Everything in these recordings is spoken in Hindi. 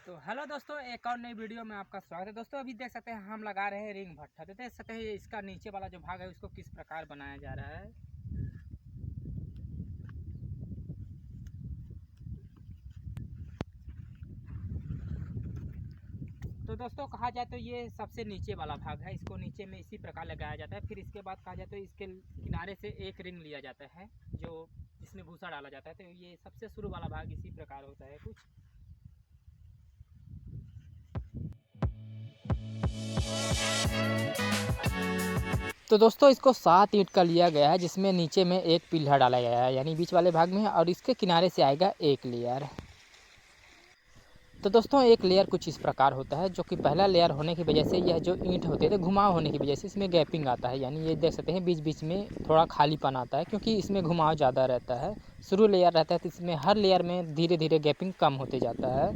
तो हेलो दोस्तों, एक और नई वीडियो में आपका स्वागत है। दोस्तों अभी देख सकते हैं हम लगा रहे हैं रिंग भट्ठा। तो देख सकते हैं इसका नीचे वाला जो भाग है उसको किस प्रकार बनाया जा रहा है। तो दोस्तों कहा जाए तो ये सबसे नीचे वाला भाग है, इसको नीचे में इसी प्रकार लगाया जाता है। फिर इसके बाद कहा जाए तो इसके किनारे से एक रिंग लिया जाता है जो इसमें भूसा डाला जाता है। तो ये सबसे शुरू वाला भाग इसी प्रकार होता है कुछ। तो दोस्तों इसको 7 ईंट का लिया गया है, जिसमें नीचे में एक पिल्लर डाला गया है यानी बीच वाले भाग में, और इसके किनारे से आएगा एक लेयर। तो दोस्तों एक लेयर कुछ इस प्रकार होता है, जो कि पहला लेयर होने की वजह से यह जो ईंट होते हैं तो घुमाव होने की वजह से इसमें गैपिंग आता है, यानी ये देख सकते हैं बीच बीच में थोड़ा खालीपन आता है क्योंकि इसमें घुमाव ज़्यादा रहता है। शुरू लेयर रहता है तो इसमें हर लेयर में धीरे धीरे गैपिंग कम होते जाता है।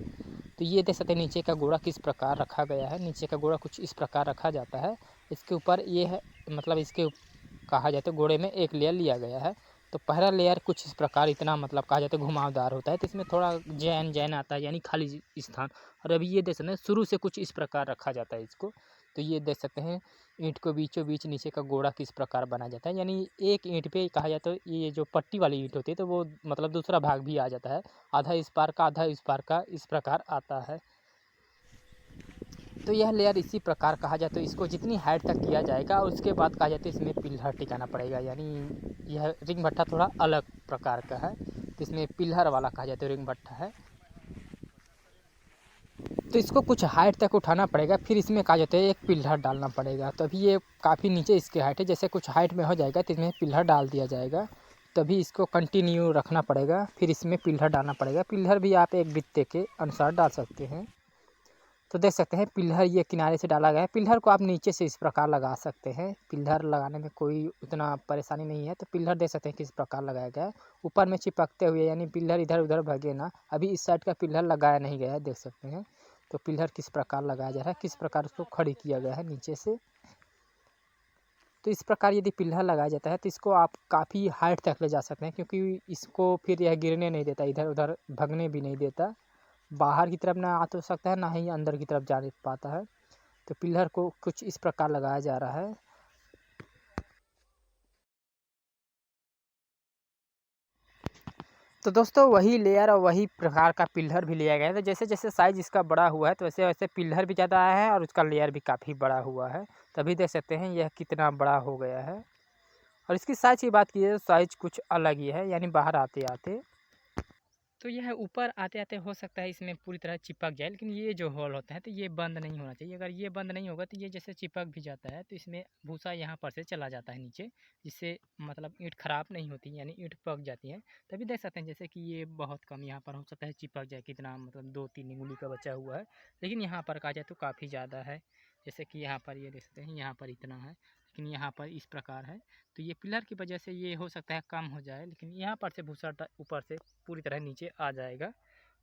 तो ये देख सकते हैं नीचे का गोड़ा किस प्रकार रखा गया है। नीचे का गोड़ा कुछ इस प्रकार रखा जाता है। इसके ऊपर ये है, मतलब इसके कहा जाए तो गोड़े में एक लेयर लिया गया है। तो पहला लेयर कुछ इस प्रकार इतना मतलब कहा जाता है घुमावदार होता है, तो इसमें थोड़ा जैन जैन आता है यानी खाली स्थान। और अभी ये देख सकते हैं शुरू से कुछ इस प्रकार रखा जाता है इसको। तो ये देख सकते हैं ईंट को बीचों बीच नीचे का गोड़ा किस प्रकार बना जाता है, यानी एक ईंट पे कहा जाता है ये जो पट्टी वाली ईंट होती है तो वो मतलब दूसरा भाग भी आ जाता है, आधा इस पार का आधा इस पार का, इस प्रकार आता है। तो यह लेयर इसी प्रकार कहा जाए तो इसको जितनी हाइट तक किया जाएगा और उसके बाद कहा जाता है इसमें पिल्लर टिकाना पड़ेगा, यानी यह रिंग भट्ठा थोड़ा अलग प्रकार का है। तो इसमें पिल्लर वाला कहा जाता है रिंग भट्ठा है। तो इसको कुछ हाइट तक उठाना पड़ेगा, फिर इसमें कहा जाता है एक पिल्लर डालना पड़ेगा। तभी ये काफ़ी नीचे इसकी हाइट है, जैसे कुछ हाइट में हो जाएगा तो इसमें पिल्लर डाल दिया जाएगा। तभी इसको कंटिन्यू रखना पड़ेगा, फिर इसमें पिल्लर डालना पड़ेगा। पिल्लर भी आप एक बित्ते के अनुसार डाल सकते हैं। तो देख सकते हैं पिल्लर ये किनारे से डाला गया है। पिल्लर को आप नीचे से इस प्रकार लगा सकते हैं, पिल्लर लगाने में कोई उतना परेशानी नहीं है। तो पिल्लर देख सकते हैं किस प्रकार लगाया गया है, ऊपर में चिपकते हुए, यानी पिल्लर इधर उधर भगे ना। अभी इस साइड का पिल्लर लगाया नहीं गया है, देख सकते हैं। तो पिल्लर किस प्रकार लगाया जा रहा है, किस प्रकार उसको खड़ी किया गया है नीचे से। तो इस प्रकार यदि पिल्लर लगाया जाता है तो इसको आप काफ़ी हाइट तक ले जा सकते हैं, क्योंकि इसको फिर यह गिरने नहीं देता, इधर उधर भगने भी नहीं देता। बाहर की तरफ ना आ तो सकता है, ना ही अंदर की तरफ जा पाता है। तो पिलर को कुछ इस प्रकार लगाया जा रहा है। तो दोस्तों वही लेयर और वही प्रकार का पिलर भी लिया गया है। तो जैसे जैसे साइज़ इसका बड़ा हुआ है तो वैसे वैसे पिलर भी ज़्यादा आया है और उसका लेयर भी काफ़ी बड़ा हुआ है। तभी देख सकते हैं यह कितना बड़ा हो गया है। और इसकी साइज़ की बात कीजिए तो साइज़ कुछ अलग ही है, यानी बाहर आते आते तो यह ऊपर आते-आते हो सकता है इसमें पूरी तरह चिपक जाए, लेकिन ये जो होल होता है तो ये बंद नहीं होना चाहिए। अगर ये बंद नहीं होगा तो ये जैसे चिपक भी जाता है तो इसमें भूसा यहाँ पर से चला जाता है नीचे, जिससे मतलब ईंट ख़राब नहीं होती, यानी ईंट पक जाती है। तभी देख सकते हैं जैसे कि ये बहुत कम यहाँ पर हो सकता है चिपक जाए, कितना मतलब 2-3 अंगुली का बचा हुआ है, लेकिन यहाँ पर कहा जाए तो काफ़ी ज़्यादा है। जैसे कि यहाँ पर ये देख सकते हैं यहाँ पर इतना है, लेकिन यहाँ पर इस प्रकार है। तो ये पिलर की वजह से ये हो सकता है कम हो जाए, लेकिन यहाँ पर से भूसा ऊपर से पूरी तरह नीचे आ जाएगा।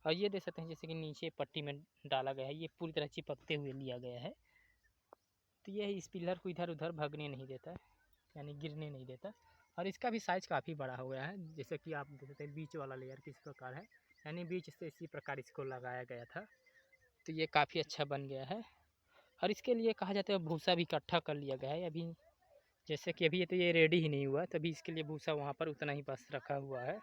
और ये देख सकते हैं जैसे कि नीचे पट्टी में डाला गया है, ये पूरी तरह चिपकते हुए लिया गया है। तो ये इस पिलर को इधर उधर भगने नहीं देता, यानी गिरने नहीं देता। और इसका भी साइज़ काफ़ी बड़ा हो गया है, जैसे कि आप देख सकते हैं बीच वाला लेयर किस प्रकार है, यानी बीच से इसी प्रकार इसको लगाया गया था। तो ये काफ़ी अच्छा बन गया है। और इसके लिए कहा जाता है भूसा भी इकट्ठा कर लिया गया है। अभी जैसे कि अभी तो ये रेडी ही नहीं हुआ, तभी इसके लिए भूसा वहाँ पर उतना ही बस रखा हुआ है।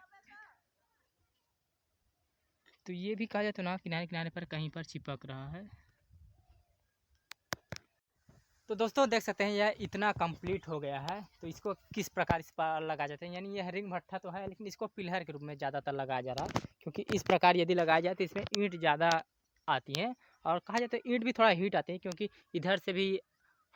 तो ये भी कहा जाए तो ना किनारे किनारे पर कहीं पर चिपक रहा है। तो दोस्तों देख सकते हैं यह इतना कंप्लीट हो गया है। तो इसको किस प्रकार इस पर लगा जाते हैं, यानी यह रिंग भट्ठा तो है लेकिन इसको पिलर के रूप में ज़्यादातर लगाया जा रहा है, क्योंकि इस प्रकार यदि लगाया जाए तो इसमें ईंट ज़्यादा आती हैं। और कहा जाता है ईंट भी थोड़ा हीट आती है, क्योंकि इधर से भी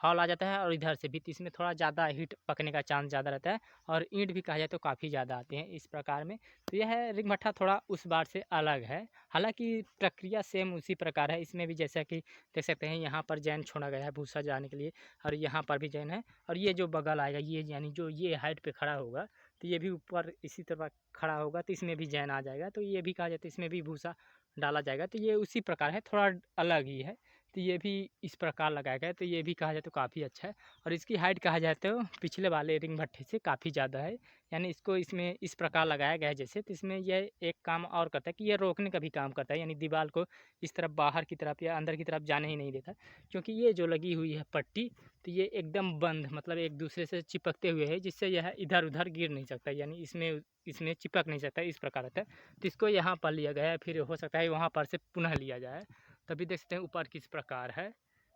हॉल आ जाता है और इधर से भी, तो इसमें थोड़ा ज़्यादा हीट पकने का चांस ज़्यादा रहता है। और ईंट भी कहा जाए तो काफ़ी ज़्यादा आते हैं इस प्रकार में। तो यह रिंग भट्ठा थोड़ा उस बार से अलग है, हालांकि प्रक्रिया सेम उसी प्रकार है। इसमें भी जैसा कि देख सकते हैं यहाँ पर जैन छोड़ा गया है भूसा जाने के लिए, और यहाँ पर भी जैन है। और ये जो बगल आएगा ये, यानी जो ये हाइट पे खड़ा होगा तो ये भी ऊपर इसी तरह खड़ा होगा, तो इसमें भी जैन आ जाएगा। तो ये भी कहा जाता है इसमें भी भूसा डाला जाएगा। तो ये उसी प्रकार है, थोड़ा अलग ही है। तो ये भी इस प्रकार लगाया गया है, तो ये भी कहा जाए तो काफ़ी अच्छा है। और इसकी हाइट कहा जाए तो पिछले वाले रिंग भट्ठे से काफ़ी ज़्यादा है, यानी इसको इसमें इस प्रकार लगाया गया है जैसे, तो इसमें यह एक काम और करता है कि ये रोकने का भी काम करता है, यानी दीवार को इस तरफ बाहर की तरफ या अंदर की तरफ जाने ही नहीं देता, क्योंकि ये जो लगी हुई है पट्टी, तो ये एकदम बंद मतलब एक दूसरे से चिपकते हुए है, जिससे यह इधर उधर गिर नहीं सकता, यानी इसमें इसमें चिपक नहीं सकता, इस प्रकार रहता है। तो इसको यहाँ पर लिया गया है, फिर हो सकता है वहाँ पर से पुनः लिया जाए, तभी देख सकते हैं ऊपर किस प्रकार है।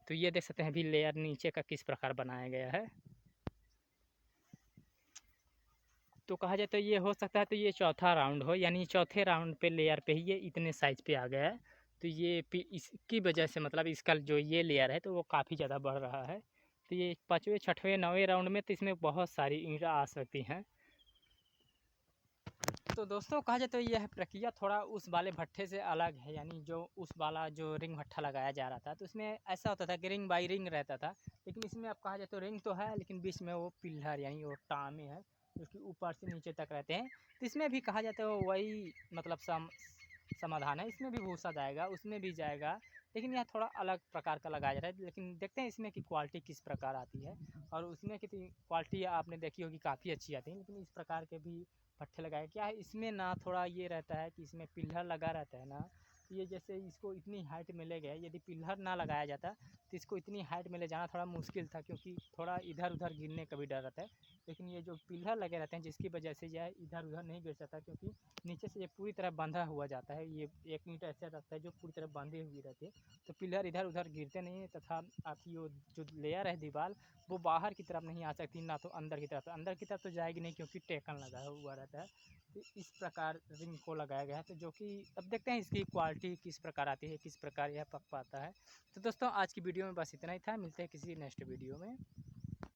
तो ये देख सकते हैं अभी लेयर नीचे का किस प्रकार बनाया गया है। तो कहा जाए तो ये हो सकता है तो ये चौथा राउंड हो, यानी चौथे राउंड पे लेयर पे ही ये इतने साइज़ पे आ गया है। तो ये इसकी वजह से मतलब इसका जो ये लेयर है तो वो काफ़ी ज़्यादा बढ़ रहा है। तो ये 5वें 6वें 9वें राउंड में तो इसमें बहुत सारी ईंटें आ सकती हैं। तो दोस्तों कहा जाए तो यह प्रक्रिया थोड़ा उस वाले भट्ठे से अलग है, यानी जो उस वाला जो रिंग भट्ठा लगाया जा रहा था तो उसमें ऐसा होता था कि रिंग बाई रिंग रहता था, लेकिन इसमें अब कहा जाए तो रिंग तो है लेकिन बीच में वो पिल्लर यानी वो टामे है जो कि ऊपर से नीचे तक रहते हैं। तो इसमें भी कहा जाता है वही मतलब समाधान है, इसमें भी भूसा जाएगा उसमें भी जाएगा, लेकिन यह थोड़ा अलग प्रकार का लगाया जा रहा है। लेकिन देखते हैं इसमें की क्वालिटी किस प्रकार आती है, और उसमें की क्वालिटी आपने देखी होगी काफ़ी अच्छी आती है। लेकिन इस प्रकार के भी पट्टे लगाए, क्या है इसमें ना थोड़ा ये रहता है कि इसमें पिल्लर लगा रहता है ना, ये जैसे इसको इतनी हाइट में ले गए, यदि पिल्लर ना लगाया जाता तो इसको इतनी हाइट में ले जाना थोड़ा मुश्किल था, क्योंकि थोड़ा इधर उधर गिरने का भी डर रहता है। लेकिन ये जो पिल्लर लगे रहते हैं जिसकी वजह से यह इधर उधर नहीं गिर सकता, क्योंकि नीचे से ये पूरी तरह बंधा हुआ जाता है, ये एक ईंट ऐसा रहता है जो पूरी तरह बंधे हुई रहती है, तो पिल्लर इधर उधर गिरते नहीं है, तथा आपकी जो लेयर है दीवार वो बाहर की तरफ नहीं आ सकती, ना तो अंदर की तरफ, अंदर की तरफ तो जाएगी नहीं क्योंकि टेकन लगा हुआ रहता है। तो इस प्रकार रिंग को लगाया गया है, तो जो कि अब देखते हैं इसकी क्वालिटी किस प्रकार आती है, किस प्रकार यह पक पाता है। तो दोस्तों आज की वीडियो में बस इतना ही था, मिलते हैं किसी नेक्स्ट वीडियो में।